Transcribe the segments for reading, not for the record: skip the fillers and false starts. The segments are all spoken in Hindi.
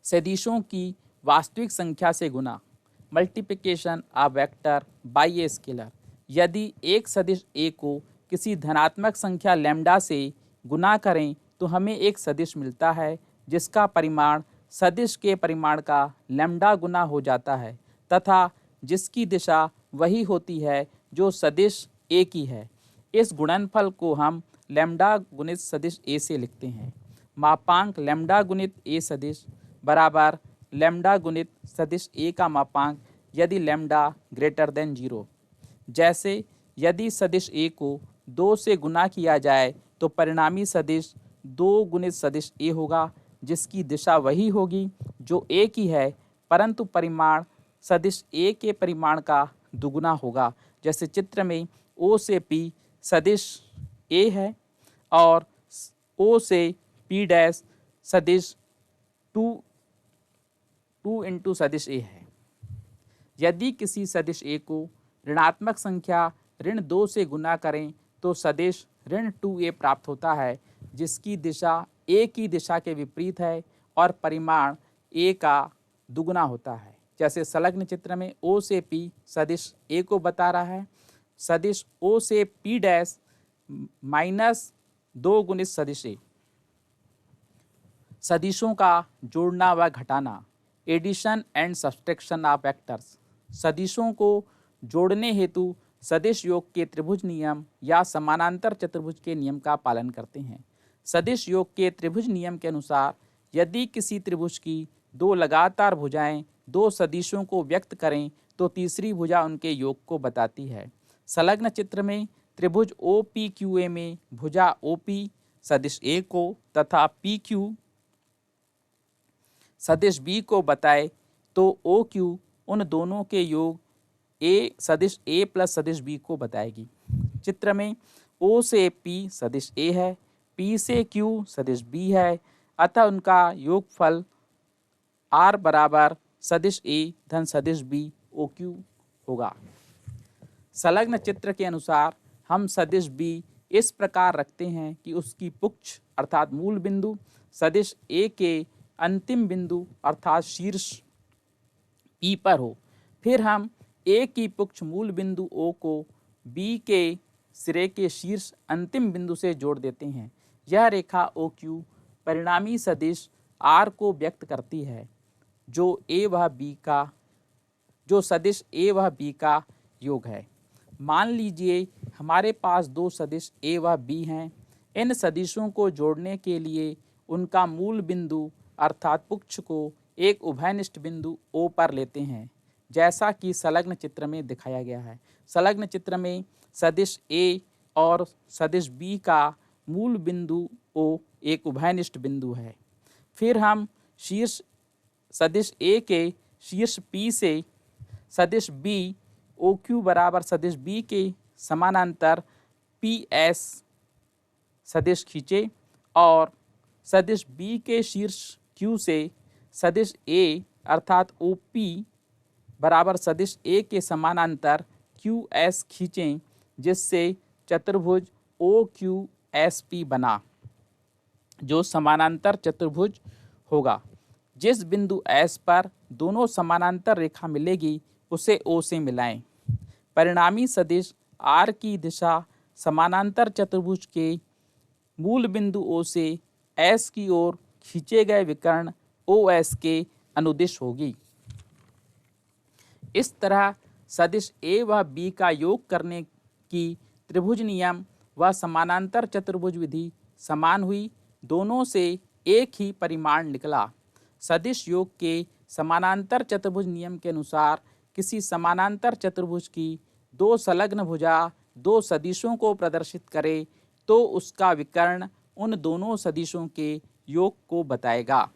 सदिशों की वास्तविक संख्या से गुना, multiplication of vector by a scalar. यदि एक सदिश ए को किसी धनात्मक संख्या लैम्डा से गुना करें तो हमें एक सदिश मिलता है जिसका परिमाण सदिश के परिमाण का लैम्डा गुना हो जाता है तथा जिसकी दिशा वही होती है जो सदिश ए की है। इस गुणनफल को हम लैम्डा गुणित सदिश ए से लिखते हैं। मापांक लैम्डा गुणित ए सदिश बराबर लैम्डा गुणित सदिश ए का मापांक यदि लैम्डा ग्रेटर देन 0। जैसे यदि सदिश ए को 2 से गुना किया जाए तो परिणामी सदिश 2 गुणित सदिश ए होगा जिसकी दिशा वही होगी जो ए की है, परंतु परिमाण सदिश ए के परिमाण का दुगुना होगा। जैसे चित्र में ओ से पी सदिश ए है और ओ से पी डैश सदिश 2 इंटू सदिश ए है। यदि किसी सदिश ए को ऋणात्मक संख्या ऋण 2 से गुना करें तो सदिश ऋण 2a प्राप्त होता है जिसकी दिशा a की दिशा के विपरीत है और परिमाण a का दुगुना होता है। जैसे संलग्न चित्र में o से p सदिश a को बता रहा है। सदिश o से p डैश -2 गुणित सदिश a। सदिशों का जोड़ना व घटाना, addition and subtraction of vectors. सदिशों को जोड़ने हेतु सदिश योग के त्रिभुज नियम या समानांतर चतुर्भुज के नियम का पालन करते हैं। सदिश योग के त्रिभुज नियम के अनुसार यदि किसी त्रिभुज की 2 लगातार भुजाएं 2 सदिशों को व्यक्त करें तो तीसरी भुजा उनके योग को बताती है। संलग्न चित्र में त्रिभुज ओ पी क्यू ए में भुजा ओ पी सदिश ए को तथा पी क्यू सदिश बी को बताए तो ओ क्यू उन दोनों के योग ए सदिश ए प्लस सदिश बी को बताएगी। चित्र में ओ से पी सदिश ए है, पी से क्यू सदिश बी है, अतः उनका योगफल आर बराबर सदिश ए धन सदिश बी ओ क्यू होगा। संलग्न चित्र के अनुसार हम सदिश बी इस प्रकार रखते हैं कि उसकी पुच्छ अर्थात मूल बिंदु सदिश ए के अंतिम बिंदु अर्थात शीर्ष पी पर हो। फिर हम ए की पुच्छ मूल बिंदु ओ को बी के सिरे के शीर्ष अंतिम बिंदु से जोड़ देते हैं। यह रेखा ओ क्यू परिणामी सदिश आर को व्यक्त करती है जो सदिश ए व बी का योग है। मान लीजिए हमारे पास 2 सदिश ए व बी हैं। इन सदिशों को जोड़ने के लिए उनका मूल बिंदु अर्थात पुच्छ को एक उभयनिष्ठ बिंदु ओ पर लेते हैं जैसा कि संलग्न चित्र में दिखाया गया है। संलग्न चित्र में सदिश ए और सदिश बी का मूल बिंदु ओ एक उभयनिष्ठ बिंदु है। फिर हम शीर्ष सदिश ए के शीर्ष पी से सदिश बी ओ क्यू बराबर सदिश बी के समानांतर पी एस सदिश खींचे और सदिश बी के शीर्ष क्यू से सदिश ए अर्थात ओ पी बराबर सदिश ए के समानांतर क्यू एस खींचें जिससे चतुर्भुज ओ क्यू एस पी बना जो समानांतर चतुर्भुज होगा। जिस बिंदु एस पर दोनों समानांतर रेखा मिलेगी उसे ओ से मिलाएं। परिणामी सदिश आर की दिशा समानांतर चतुर्भुज के मूल बिंदु ओ से एस की ओर खींचे गए विकर्ण ओ एस के अनुदिश होगी। इस तरह सदिश ए व बी का योग करने की त्रिभुज नियम व समानांतर चतुर्भुज विधि समान हुई। दोनों से एक ही परिमाण निकला। सदिश योग के समानांतर चतुर्भुज नियम के अनुसार किसी समानांतर चतुर्भुज की 2 संलग्न भुजा 2 सदिशों को प्रदर्शित करे तो उसका विकर्ण उन दोनों सदिशों के योग को बताएगा।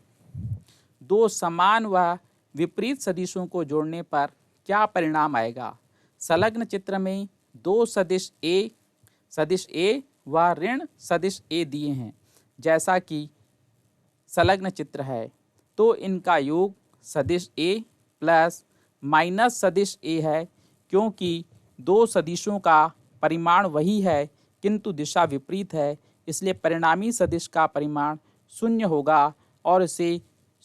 2 समान व विपरीत सदिशों को जोड़ने पर क्या परिणाम आएगा? संलग्न चित्र में 2 सदिश ए व ऋण सदिश ए दिए हैं जैसा कि संलग्न चित्र है, तो इनका योग सदिश ए प्लस माइनस सदिश ए है। क्योंकि 2 सदिशों का परिमाण वही है किंतु दिशा विपरीत है, इसलिए परिणामी सदिश का परिमाण 0 होगा और इसे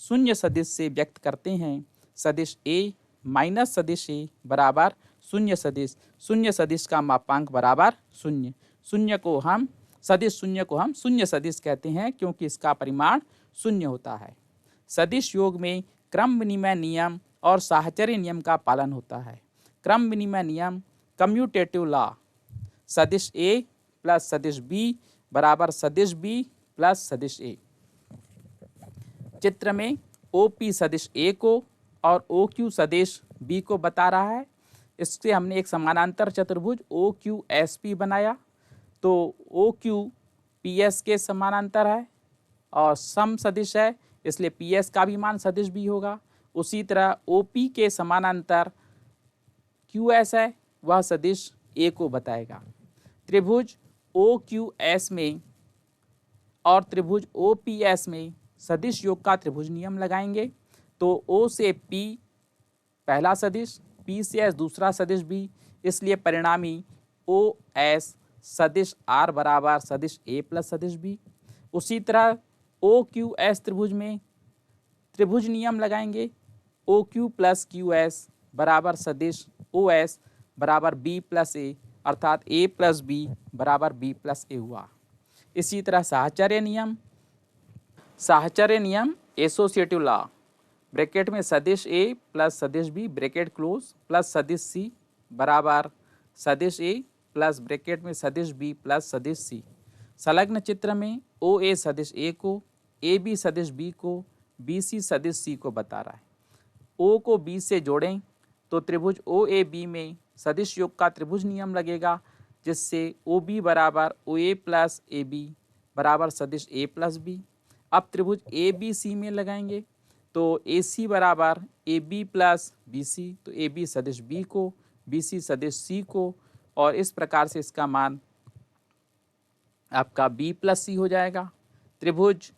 शून्य सदिश से व्यक्त करते हैं। सदिश ए माइनस सदिश ए बराबर शून्य सदिश का मापांक बराबर शून्य। शून्य को हम शून्य सदिश कहते हैं क्योंकि इसका परिमाण शून्य होता है। सदिश योग में क्रम विनिमय नियम और साहचर्य नियम का पालन होता है। क्रम विनिमय नियम कम्यूटेटिव लॉ, सदिश ए प्लस सदिश बी बराबर सदिश बी प्लस सदिश ए। चित्र में ओ पी सदिश ए को और ओ क्यू सदिश बी को बता रहा है। इससे हमने एक समानांतर चतुर्भुज ओ क्यू एस पी बनाया। तो ओ क्यू पी एस के समानांतर है और सम सदिश है, इसलिए पी एस का भी मान सदिश बी होगा। उसी तरह ओ पी के समानांतर क्यू एस है, वह सदिश ए को बताएगा। त्रिभुज ओ क्यू एस में और त्रिभुज ओ पी एस में सदिश योग का त्रिभुज नियम लगाएंगे। तो ओ से पी पहला सदिश, पी से एस दूसरा सदिश बी, इसलिए परिणामी ओ एस सदिश आर बराबर सदिश ए प्लस सदिश बी। उसी तरह ओ क्यू एस त्रिभुज में त्रिभुज नियम लगाएंगे। O Q plus Q S बराबर सदिश ओ एस बराबर बी प्लस ए, अर्थात ए प्लस बी बराबर बी प्लस ए हुआ। इसी तरह साहचर्य नियम एसोसिएटिव लॉ, ब्रैकेट में सदिश ए प्लस सदिश बी ब्रैकेट क्लोज प्लस सदिश सी बराबर सदिश ए प्लस ब्रैकेट में सदिश बी प्लस सदिश सी। संलग्न चित्र में ओ ए सदिश ए को, ए बी सदिश बी को, बी सी सदिश सी को बता रहा है। ओ को बी से जोड़ें तो त्रिभुज ओ ए बी में सदिश योग का त्रिभुज नियम लगेगा, जिससे ओ बी बराबर ओ ए प्लस ए बी बराबर सदिश ए प्लस बी। अब त्रिभुज ए बी सी में लगाएंगे तो ए सी बराबर A B plus B C, तो ए बी सदिश बी को, बी सी सदिश सी को, और इस प्रकार से इसका मान आपका बी प्लस सी हो जाएगा। त्रिभुज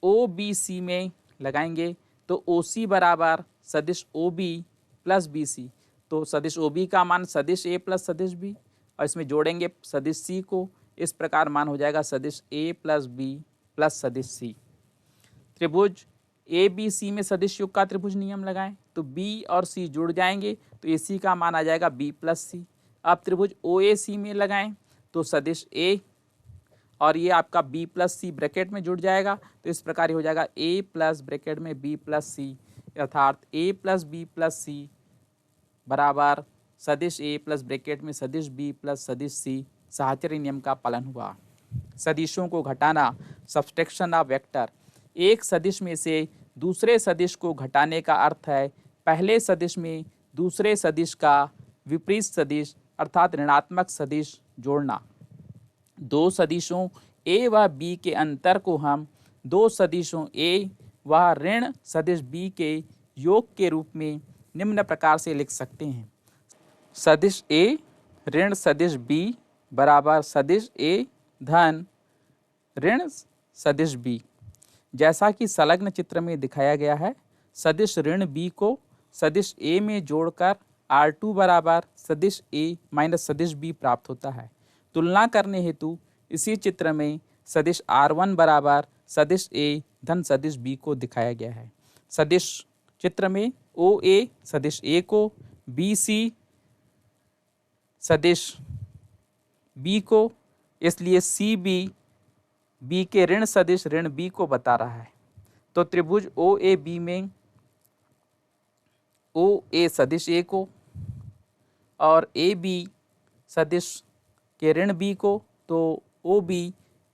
ओ बी सी में लगाएंगे तो ओ सी बराबर सदिश O B plus B C, तो सदिश ओ बी का मान सदिश ए प्लस सदिश बी, और इसमें जोड़ेंगे सदिश सी को, इस प्रकार मान हो जाएगा सदिश ए प्लस बी प्लस सदिश सी। त्रिभुज ए बी सी में सदिश योग का त्रिभुज नियम लगाएं तो बी और सी जुड़ जाएंगे तो ए सी का मान आ जाएगा बी प्लस सी। अब त्रिभुज ओ ए सी में लगाएं तो सदिश ए और ये आपका बी प्लस सी ब्रैकेट में जुड़ जाएगा, तो इस प्रकार ही हो जाएगा ए प्लस ब्रैकेट में बी प्लस सी, अर्थात ए प्लस बी प्लस सी बराबर सदिश ए प्लस ब्रैकेट में सदिश बी प्लस सदिश सी। साहचर्य नियम का पालन हुआ। सदिशों को घटाना, सब्सट्रैक्शन ऑफ वेक्टर। एक सदिश में से दूसरे सदिश को घटाने का अर्थ है पहले सदिश में दूसरे सदिश का विपरीत सदिश अर्थात ऋणात्मक सदिश जोड़ना। दो सदिशों ए व बी के अंतर को हम दो सदिशों ए व ऋण सदिश बी के योग के रूप में निम्न प्रकार से लिख सकते हैं। सदिश ए ऋण सदिश बी बराबर सदिश ए धन ऋण सदिश बी। जैसा कि संलग्न चित्र में दिखाया गया है, सदिश ऋण बी को सदिश ए में जोड़कर R2 बराबर सदिश ए माइनस सदिश बी प्राप्त होता है। तुलना करने हेतु इसी चित्र में सदिश R1 बराबर सदिश ए धन सदिश बी को दिखाया गया है। सदिश चित्र में ओ ए सदिश ए को, बी सी सदिश बी को, इसलिए सी बी बी के ऋण सदिश ऋण बी को बता रहा है। तो त्रिभुज ओ ए बी में ओ ए सदिश ए को और ए बी सदिश के ऋण बी को, तो ओ बी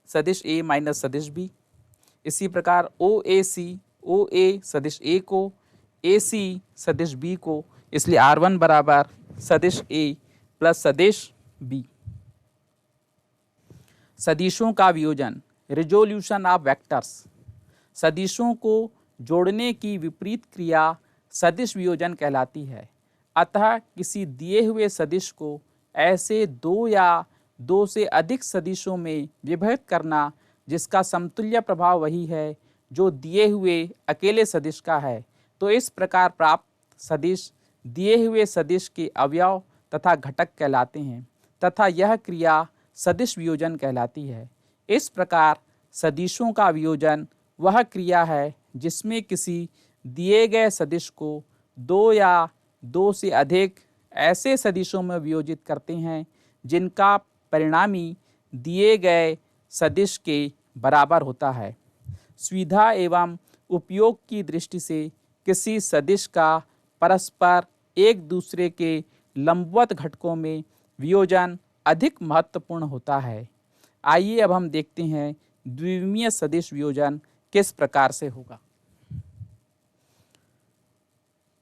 सदिश ए माइनस सदिश बी। इसी प्रकार ओ ए सदिश ए को, ए सी सदिश बी को, इसलिए R1 बराबर सदिश ए प्लस सदिश बी। सदिशों का वियोजन, रिजोल्यूशन ऑफ वेक्टर्स। सदिशों को जोड़ने की विपरीत क्रिया सदिश वियोजन कहलाती है। अतः किसी दिए हुए सदिश को ऐसे दो या दो से अधिक सदिशों में विभक्त करना जिसका समतुल्य प्रभाव वही है जो दिए हुए अकेले सदिश का है, तो इस प्रकार प्राप्त सदिश दिए हुए सदिश के अवयव तथा घटक कहलाते हैं तथा यह क्रिया सदिश वियोजन कहलाती है। इस प्रकार सदिशों का वियोजन वह क्रिया है जिसमें किसी दिए गए सदिश को दो या दो से अधिक ऐसे सदिशों में वियोजित करते हैं जिनका परिणामी दिए गए सदिश के बराबर होता है। सुविधा एवं उपयोग की दृष्टि से किसी सदिश का परस्पर एक दूसरे के लंबवत घटकों में वियोजन अधिक महत्वपूर्ण होता है। आइए अब हम देखते हैं द्विविमीय सदिश वियोजन किस प्रकार से होगा।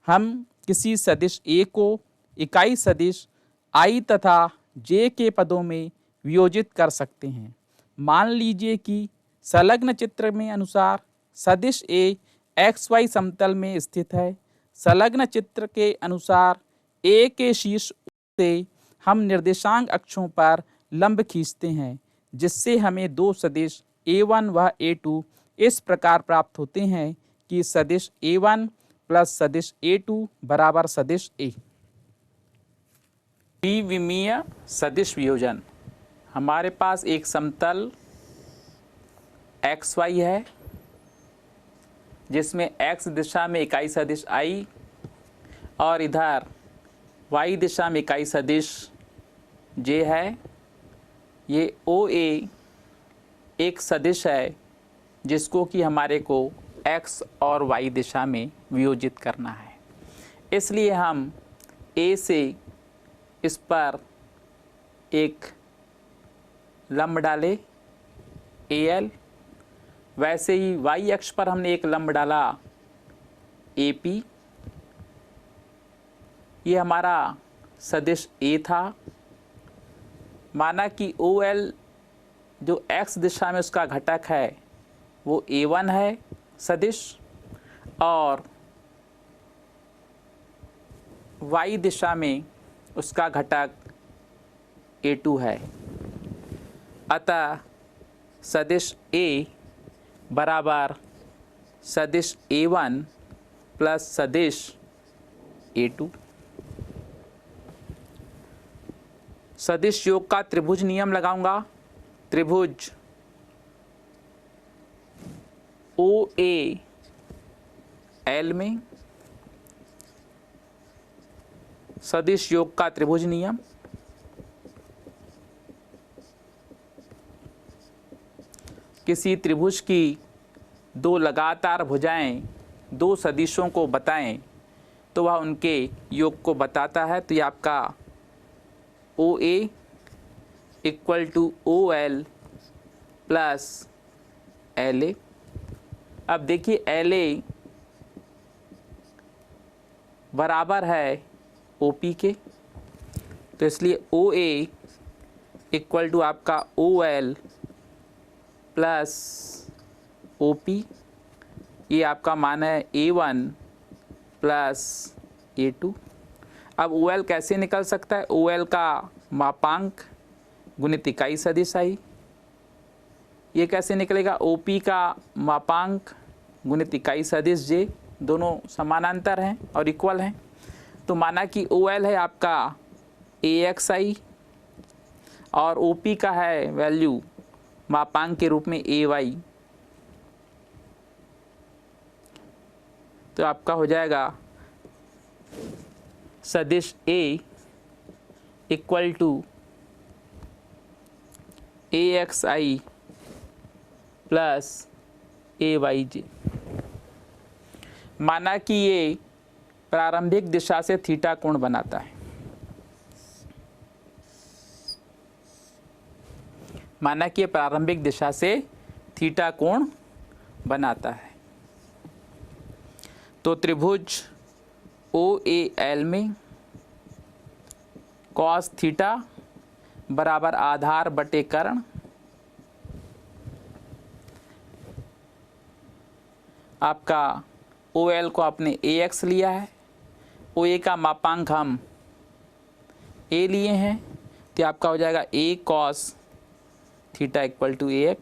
हम किसी सदिश A को इकाई सदिश I तथा J के पदों में वियोजित कर सकते हैं। मान लीजिए कि संलग्न चित्र में अनुसार सदिश A XY समतल में स्थित है। संलग्न चित्र के अनुसार A के शीर्ष से हम निर्देशांक अक्षों पर लंब खींचते हैं, जिससे हमें दो सदिश A1 व A2 इस प्रकार प्राप्त होते हैं कि सदिश A1 प्लस सदिश A2 बराबर सदिश A। द्विविमीय सदिश वियोजन। हमारे पास एक समतल XY है जिसमें X दिशा में इकाई सदिश I और इधर Y दिशा में इकाई सदिश J है। ये OA एक सदिश है जिसको कि हमारे को X और Y दिशा में वियोजित करना है। इसलिए हम A से इस पर एक लंब डाले AL, वैसे ही Y अक्ष पर हमने एक लंब डाला AP। ये हमारा सदिश A था। माना कि OL जो X दिशा में उसका घटक है वो A1 है सदिश, और Y दिशा में उसका घटक A2 है। अतः सदिश A बराबर सदिश A1 प्लस सदिश A2। सदिश योग का त्रिभुज नियम लगाऊंगा। त्रिभुज OAL में सदिश योग का त्रिभुज नियम। किसी त्रिभुज की दो लगातार भुजाएं दो सदिशों को बताएं तो वह उनके योग को बताता है। तो ये आपका OA equal to OL plus LA। अब देखिए LA बराबर है OP के, तो इसलिए OA इक्वल टू आपका OL प्लस OP। ये आपका मान है A1 प्लस A2। अब OL कैसे निकल सकता है? OL का मापांक गुणित इकाई सदिश I। ये कैसे निकलेगा? OP का मापांक गुणित इकाई सदिश J। दोनों समानांतर हैं और इक्वल हैं। तो माना कि OL है आपका AXI और OP का है वैल्यू मापांक के रूप में AY। तो आपका हो जाएगा सदिश A equal to AXI plus AYJ। माना कि ये प्रारंभिक दिशा से थीटा कोण बनाता है। माना कि ये प्रारंभिक दिशा से थीटा कोण बनाता है। तो त्रिभुज OAL में कॉस थीटा बराबर आधार बटे कर्ण। आपका OL को आपने AX लिया है, OA का मापांक हम A लिए हैं, तो आपका हो जाएगा A cos theta equal to AX।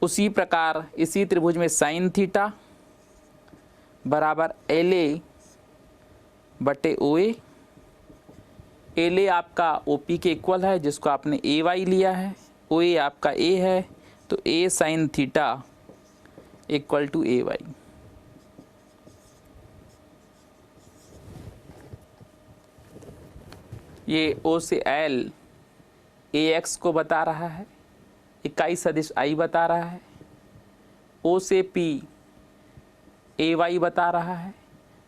उसी प्रकार इसी त्रिभुज में साइन थीटा बराबर LA बटे OA। LA आपका OP के इक्वल है जिसको आपने AY लिया है, OA आपका A है, तो A sine theta equal to A Y. ये ओ से एल ए एक्स को बता रहा है, इकाई सदिश आई बता रहा है। ओ से पी ए वाई बता रहा है,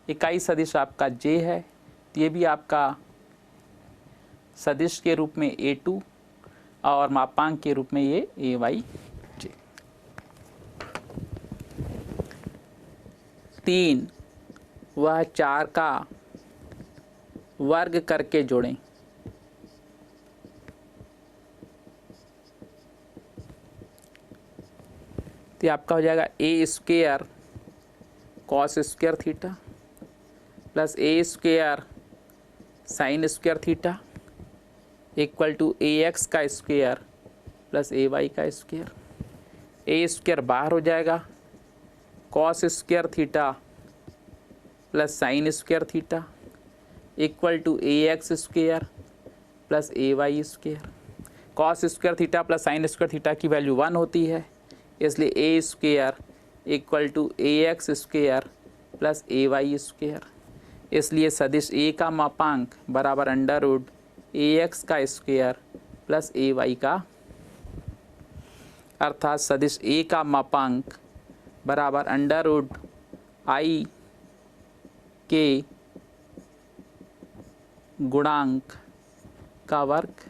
इकाई सदिश आपका जे है, तो ये भी आपका सदिश के रूप में ए टू और मापांक के रूप में ये ए वाई जे। 3 वह 4 का वर्ग करके जोड़ें। तो ये आपका हो जाएगा a square cos square theta plus a square sine square theta equal to a x का स्क्वेयर प्लस ए वाई का स्क्वेयर। ए स्क्वेयर बाहर हो जाएगा, cos square theta plus sine square theta equal to a x square plus a y square. Cos square theta plus sine square theta की वैल्यू 1 होती है, इसलिए a square equal to a x square plus a y square. इसलिए सदिश ए का मापांक बराबर अंडर रूट ए एक्स का स्क्वेयर प्लस ए वाई का, अर्थात सदिश ए का मापांक बराबर अंडर रूट आई के गुणांक का वर्ग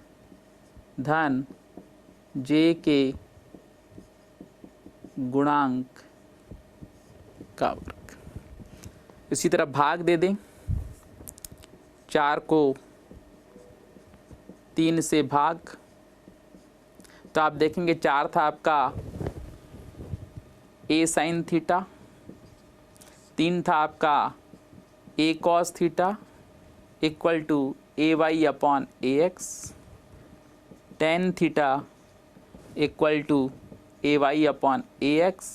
धन जे के गुणांक का वर्ग। इसी तरह भाग दे दें, 4 को 3 से भाग, तो आप देखेंगे 4 था आपका ए साइन थीटा, 3 था आपका a cos theta equal to A y upon a x, 10 theta equal to A y upon a x,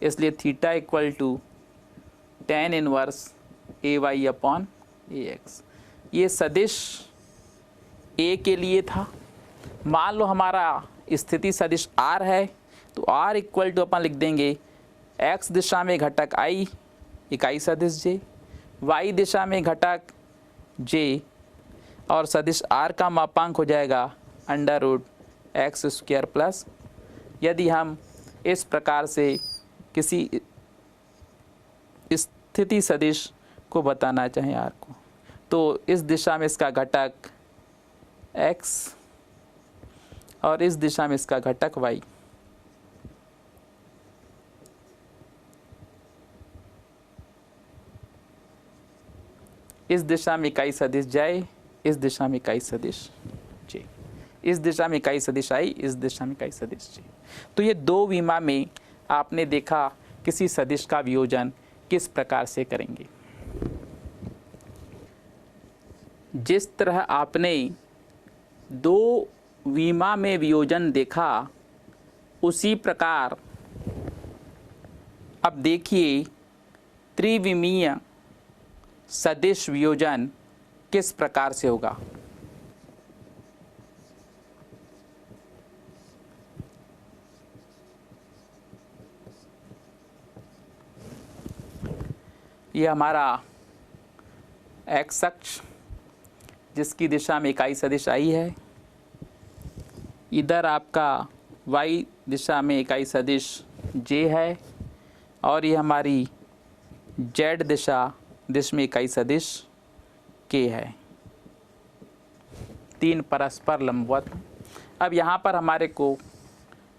इसलिए theta equal to tan inverse a y upon a x. ये सदिश ए के लिए था। मान लो हमारा स्थिति सदिश आर है, तो आर इक्वल टू अपन लिख देंगे एक्स दिशा में घटक आई इकाई सदिश जे, वाई दिशा में घटक जे, और सदिश आर का मापांक हो जाएगा under root X square plus, यदि हम इस प्रकार से किसी स्थिति सदिश को बताना चाहें आर को, तो इस दिशा में इसका घटक x और इस दिशा में इसका घटक y। इस दिशा में इकाई सदिश j, इस दिशा में इकाई सदिश j, इस दिशा में इकाई सदिश i, इस दिशा में इकाई सदिश j। तो ये 2 विमा में आपने देखा किसी सदिश का वियोजन किस प्रकार से करेंगे। जिस तरह आपने 2 विमा में वियोजन देखा, उसी प्रकार अब देखिए त्रिविमीय सदिश वियोजन किस प्रकार से होगा। ये हमारा एक्स अक्ष जिसकी दिशा में इकाई सदिश आई है, इधर आपका वाई दिशा में इकाई सदिश जे है, और ये हमारी जेड दिशा में इकाई सदिश के है। 3 परस्पर लंबवत। अब यहाँ पर हमारे को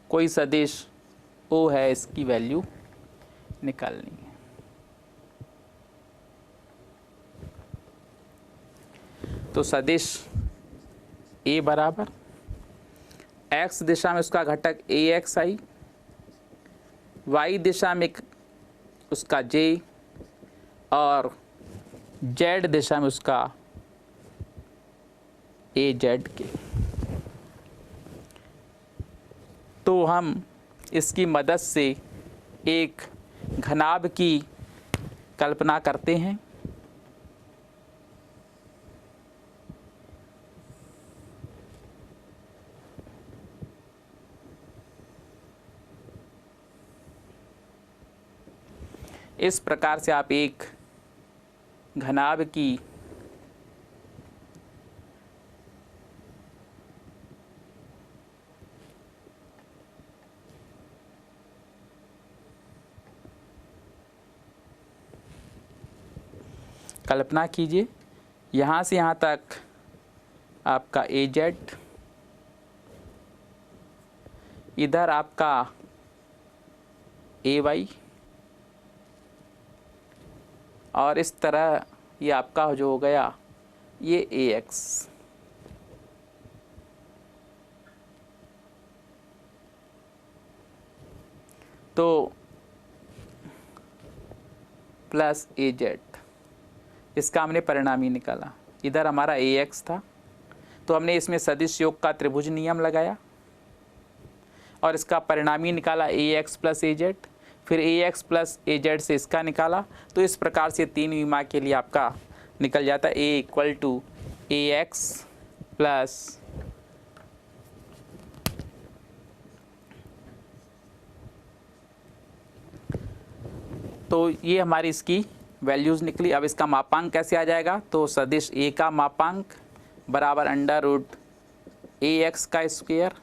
कोई सदिश ओ है, इसकी वैल्यू निकालनी है। तो सदिश ए बराबर एक्स दिशा में उसका घटक ए एक्स आई, वाई दिशा में उसका जे, और जेड दिशा में उसका ए जेड के। तो हम इसकी मदद से एक घनाभ की कल्पना करते हैं। इस प्रकार से आप एक घनाभ की कल्पना कीजिए। यहाँ से यहाँ तक आपका AZ, इधर आपका AY, और इस तरह ये आपका जो हो गया ये AX। तो प्लस AZ, इसका हमने परिणामी निकाला। इधर हमारा AX था, तो हमने इसमें सदिश योग का त्रिभुज नियम लगाया और इसका परिणामी निकाला AX प्लस AZ, फिर AX प्लस AZ से इसका निकाला। तो इस प्रकार से 3 विमा के लिए आपका निकल जाता है A equal to AX plus तो ये हमारी इसकी वैल्यूज़ निकली। अब इसका मापांक कैसे आ जाएगा, तो सदिश A का मापांक बराबर अंडर रूट AX का स्क्वायर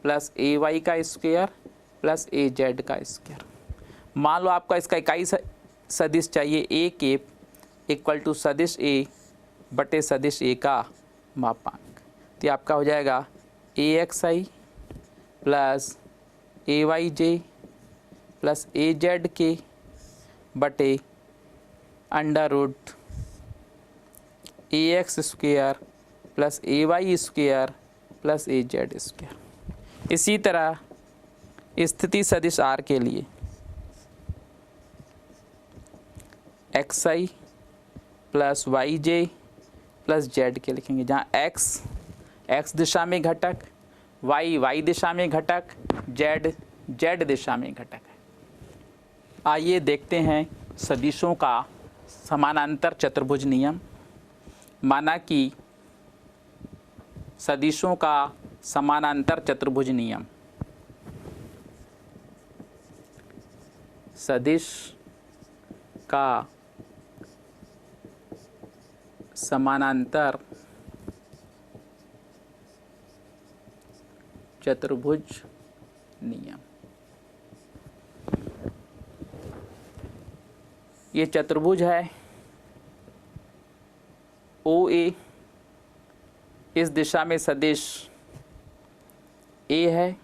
प्लस AY का स्क्वायर प्लस AZ का स्क्वायर। मान लो आपका इसका इकाई सदिश चाहिए A के इक्वल टू सदिश A बटे सदिश A का मापांक। तो आपका हो जाएगा AXI plus AYJ plus AZK बटे under root AX square plus AY square plus AZ square. इसी तरह स्थिति सदिश R के लिए XI plus YJ plus Z के लिखेंगे, जहाँ X दिशा में घटक, Y दिशा में घटक, Z दिशा में घटक है। आइए देखते हैं सदिशों का समानांतर चतुर्भुज नियम। माना कि सदिशों का समानांतर चतुर्भुज नियम, सदिश का समानांतर चतुर्भुज नियम। ये चतुर्भुज है OA, इस दिशा में सदिश A है,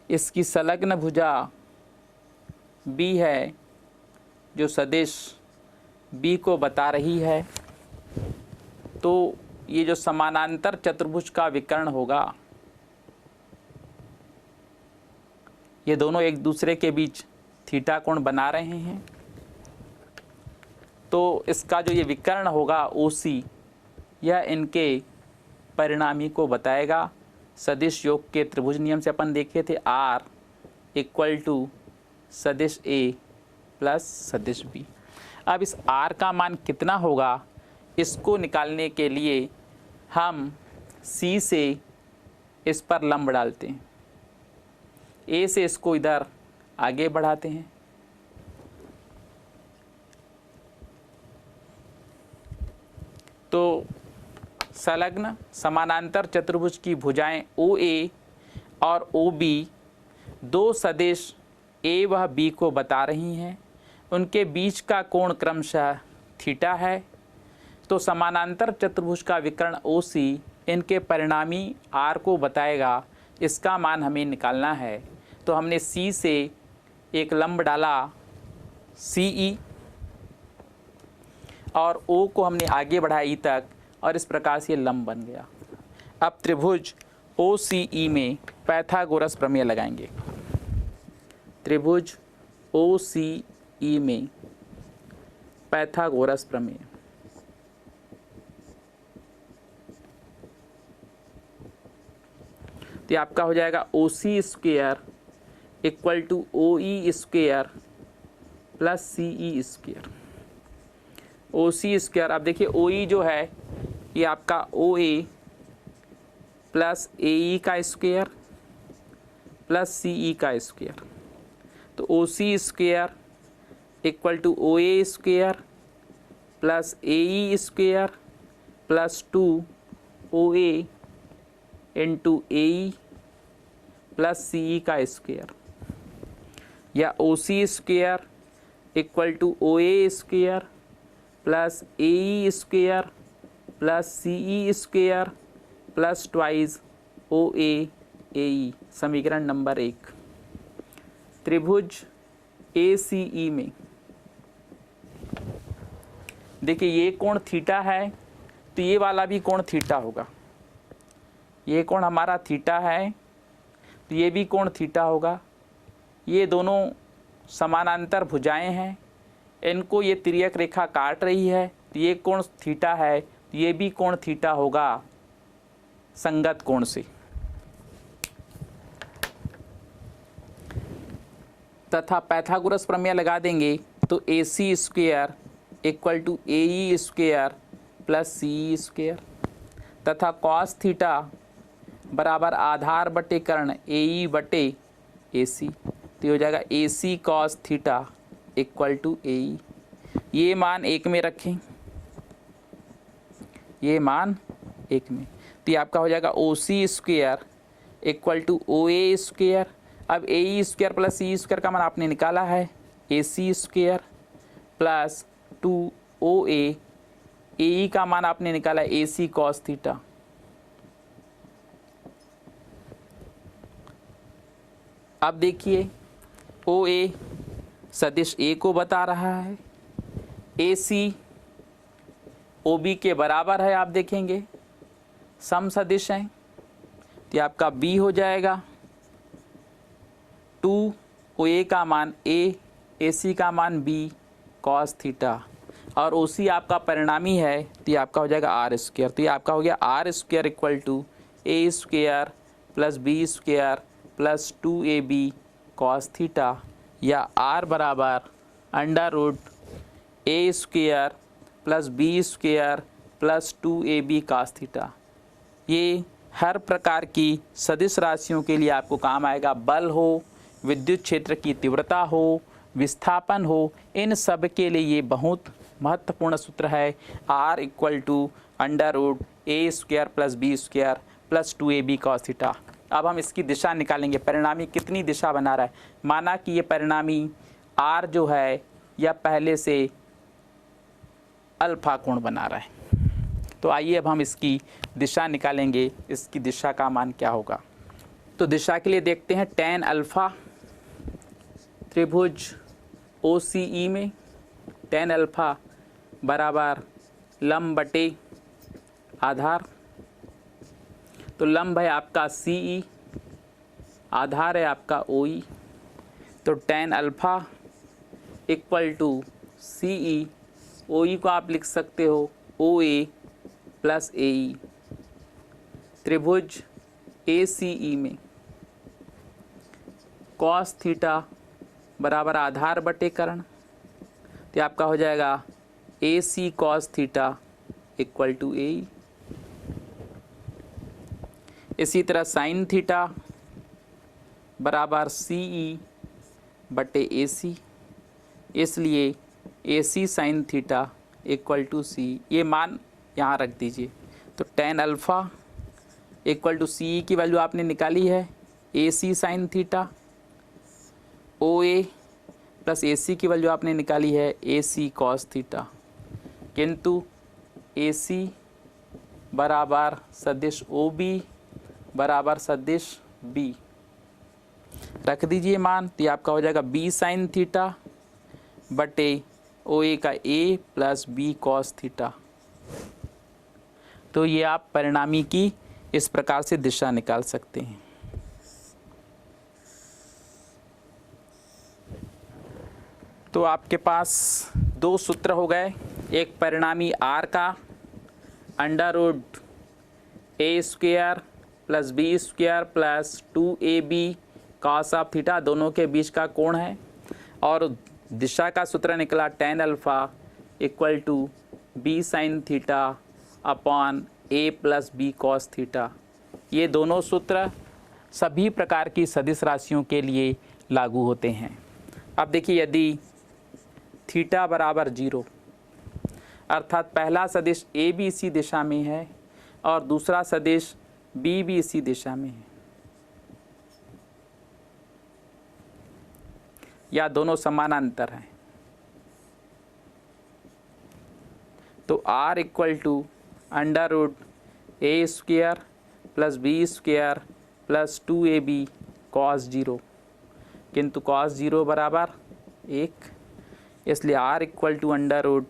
इसकी संलग्न भुजा B है जो सदिश B को बता रही है। तो ये जो समानांतर चतुर्भुज का विकर्ण होगा, ये दोनों एक दूसरे के बीच थीटा कोण बना रहे हैं। तो इसका जो ये विकर्ण होगा OC, यह इनके परिणामी को बताएगा। सदिश योग के त्रिभुज नियम से अपन देखे थे R इक्वल टू सदिश A प्लस सदिश B। अब इस R का मान कितना होगा, इसको निकालने के लिए हम C से इस पर लंब डालते हैं, A से इसको इधर आगे बढ़ाते हैं। तो संलग्न समानांतर चतुर्भुज की भुजाएं OA और OB दो सदिश A व B को बता रही हैं। उनके बीच का कोण क्रमशः थीटा है। तो समानांतर चतुर्भुज का विकर्ण OC इनके परिणामी R को बताएगा। इसका मान हमें निकालना है। तो हमने C से एक लंब डाला CE और O को हमने आगे बढ़ाया E तक, और इस प्रकार से लंब बन गया। अब त्रिभुज OCE में पाइथागोरस प्रमेय लगाएंगे। त्रिभुज OCE में पाइथागोरस प्रमेय। तो आपका हो जाएगा OC square equal to OE square plus CE square. OC square, अब देखिए OE जो है ये आपका OA प्लस AE का स्क्वायर प्लस CE का स्क्वायर। तो O C square equal to O A square plus A E square plus 2 O A into A E plus C E का स्क्वेयर, या O C square equal to O A square plus A E square plus C E square plus twice ओ ए ई। समीकरण नंबर 1। त्रिभुज ए सी ई में देखिए ये कोण थीटा है, तो ये वाला भी कोण थीटा होगा। ये कोण हमारा थीटा है, तो ये भी कोण थीटा होगा। ये दोनों समानांतर भुजाएं हैं, इनको ये तिर्यक रेखा काट रही है, तो ये कोण थीटा है, तो ये भी कोण थीटा होगा संगत कोण से। तथा पाइथागोरस प्रमेय लगा देंगे तो A C square equal to A E square plus C E square तथा कॉस थीटा बराबर आधार बटे कर्ण ए ई बटे ए सी, तो हो जाएगा ए सी cos theta equal to A ई। ये मान 1 में रखें, ये मान 1 में, तो ये आपका हो जाएगा ओ C square equal to O A square. अब ए E square plus C square का मान आपने निकाला है, ए सी स्क्वेयर प्लस 2 ओ ए ई का मान आपने निकाला ए सी कॉस थीटा। अब देखिए ओ ए सदिश ए को बता रहा है, ए सी ओ बी के बराबर है, आप देखेंगे सम सदिश हैं, तो आपका बी हो जाएगा 2 ओ ए का मान ए सी का मान बी कॉस थीटा, और ओ सी आपका परिणामी है, तो ये आपका हो जाएगा आर स्क्वेयर। तो ये आपका हो गया r square equal to a square plus B square plus 2ab cos theta, या आर बराबर अंडर रूट ए square plus B square plus 2ab cos theta. ये हर प्रकार की सदिश राशियों के लिए आपको काम आएगा। बल हो, विद्युत क्षेत्र की तीव्रता हो, विस्थापन हो, इन सब के लिए ये बहुत महत्वपूर्ण सूत्र है। R equal to under root A square plus B square plus 2ab cos theta. अब हम इसकी दिशा निकालेंगे, परिणामी कितनी दिशा बना रहा है। माना कि ये परिणामी आर जो है यह पहले से अल्फा कोण बना रहा है, तो आइए अब हम इसकी दिशा निकालेंगे। इसकी दिशा का मान क्या होगा, तो दिशा के लिए देखते हैं tan अल्फ़ा त्रिभुज ओ सी ई में tan अल्फ़ा बराबर लंब बटे आधार, तो लंब है आपका सी ई, आधार है आपका ओ ई, तो tan अल्फ़ा इक्वल टू सी ई, ओ ई को आप लिख सकते हो ओ ए प्लस ए ई। त्रिभुज ए सी ई में कॉस थीटा बराबर आधार बटे कर्ण, तो आपका हो जाएगा ए सी cos theta equal to A ई। इसी तरह साइन थीटा बराबर सी ई बटे ए सी, इसलिए ए सी साइन थीटा इक्वल टू सी। ये मान यहाँ रख दीजिए, तो tan अल्फ़ा इक्वल टू सी ई की वैल्यू आपने निकाली है ए सी साइन थीटा, ओ ए प्लस ए सी की वैल्यू आपने निकाली है ए सी कॉस थीटा, किंतु ए सी बराबर सदिश ओ बी बराबर सदिश बी रख दीजिए मान, तो आपका हो जाएगा बी साइन थीटा बटे ओ ए का ए प्लस बी कॉस थीटा। तो ये आप परिणामी की इस प्रकार से दिशा निकाल सकते हैं। तो आपके पास 2 सूत्र हो गए, एक परिणामी आर का under root A square plus B square plus 2ab cos of theta, दोनों के बीच का कोण है, और दिशा का सूत्र निकला tan alpha equal to B sine theta upon A plus B cos theta. ये दोनों सूत्र सभी प्रकार की सदिश राशियों के लिए लागू होते हैं। अब देखिए, यदि थीटा बराबर 0 अर्थात पहला सदिश ए भी इसी दिशा में है और दूसरा सदिश बी भी इसी दिशा में है, या दोनों समानांतर हैं, तो r equal to under root A square plus B square plus 2ab cos 0, किंतु कॉस 0 बराबर 1, इसलिए r equal to under root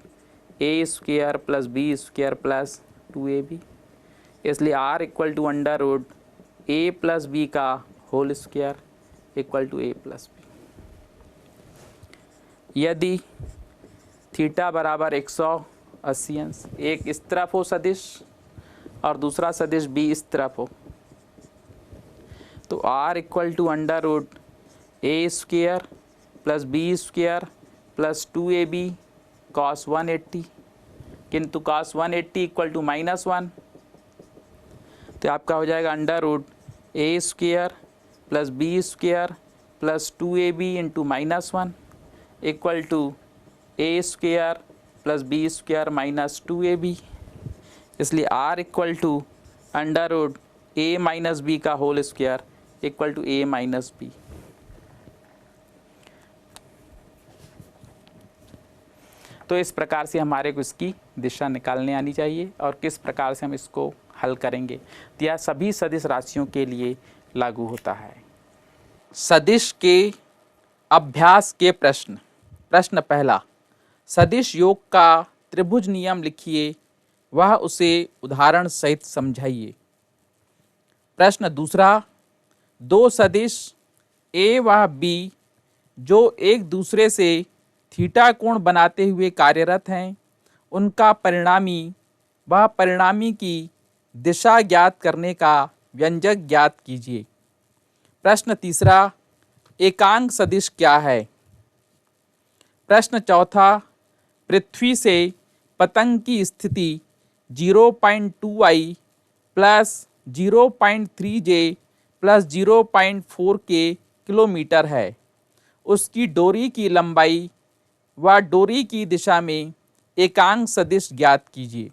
A square plus B square plus 2ab, इसलिए r equal to under root a plus b का whole square equal to a plus b. यदि थीटा बराबर 180 अंश, एक इस तरफ हो सदिश और दूसरा सदिश बी इस तरफ हो, तो r equal to under root A square plus B square plus 2ab cos 180, किंतु कॉस 180 इक्वल टू -1, तो आपका हो जाएगा under root A square plus B square plus 2ab into -1 equal to a square plus B square minus 2ab, इसलिए r equal to under root a minus b का whole square equal to a minus b. तो इस प्रकार से हमारे को इसकी दिशा निकालने आनी चाहिए और किस प्रकार से हम इसको हल करेंगे, तो यह सभी सदिश राशियों के लिए लागू होता है। सदिश के अभ्यास के प्रश्न। प्रश्न पहला, सदिश योग का त्रिभुज नियम लिखिए, वह उसे उदाहरण सहित समझाइए। प्रश्न दूसरा, दो सदिश ए व बी जो एक दूसरे से थीटा कोण बनाते हुए कार्यरत हैं, उनका परिणामी व परिणामी की दिशा ज्ञात करने का व्यंजक ज्ञात कीजिए। प्रश्न तीसरा, एकांक सदिश क्या है। प्रश्न चौथा, पृथ्वी से पतंग की स्थिति 0.2i प्लस 0.3j प्लस 0.4 के किलोमीटर है, उसकी डोरी की लंबाई व डोरी की दिशा में एकांक सदिश ज्ञात कीजिए।